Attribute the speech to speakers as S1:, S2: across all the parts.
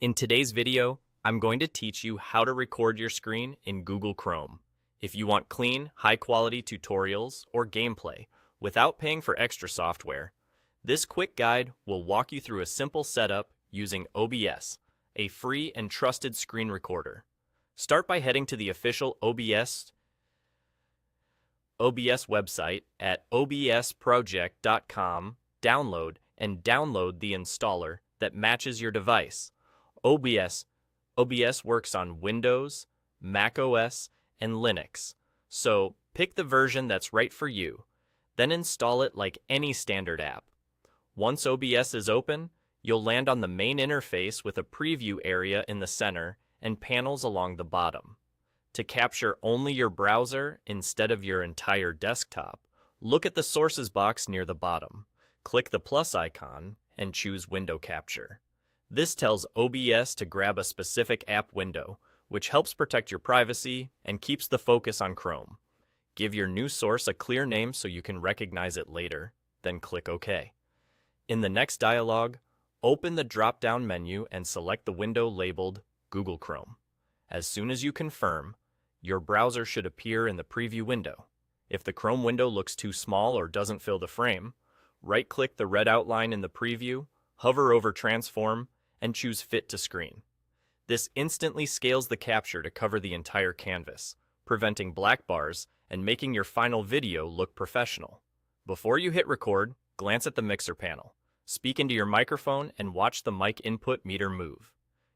S1: In today's video, I'm going to teach you how to record your screen in Google Chrome. If you want clean, high-quality tutorials or gameplay without paying for extra software, this quick guide will walk you through a simple setup using OBS, a free and trusted screen recorder. Start by heading to the official OBS website at obsproject.com, download the installer that matches your device. OBS works on Windows, Mac OS, and Linux, so pick the version that's right for you. Then install it like any standard app. Once OBS is open, you'll land on the main interface with a preview area in the center and panels along the bottom. To capture only your browser instead of your entire desktop, look at the sources box near the bottom. Click the plus icon and choose Window Capture. This tells OBS to grab a specific app window, which helps protect your privacy and keeps the focus on Chrome. Give your new source a clear name so you can recognize it later, then click OK. In the next dialog, open the drop-down menu and select the window labeled Google Chrome. As soon as you confirm, your browser should appear in the preview window. If the Chrome window looks too small or doesn't fill the frame, right-click the red outline in the preview, hover over Transform, and choose Fit to Screen. This instantly scales the capture to cover the entire canvas, preventing black bars and making your final video look professional. Before you hit record, glance at the mixer panel. Speak into your microphone and watch the mic input meter move.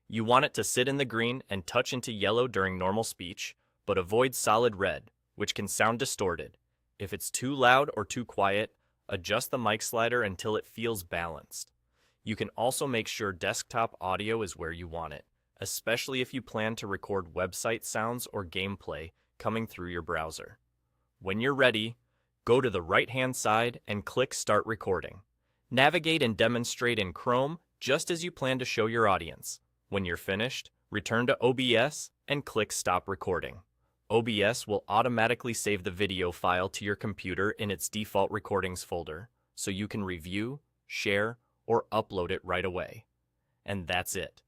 S1: You want it to sit in the green and touch into yellow during normal speech, but avoid solid red, which can sound distorted. If it's too loud or too quiet, adjust the mic slider until it feels balanced. You can also make sure desktop audio is where you want it, especially if you plan to record website sounds or gameplay coming through your browser. When you're ready, go to the right-hand side and click Start Recording. Navigate and demonstrate in Chrome just as you plan to show your audience. When you're finished, return to OBS and click Stop Recording. OBS will automatically save the video file to your computer in its default recordings folder, so you can review, share, or upload it right away. And that's it.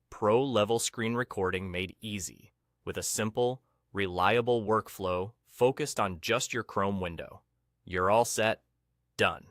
S1: Pro-level screen recording made easy, with a simple, reliable workflow focused on just your Chrome window. You're all set. Done.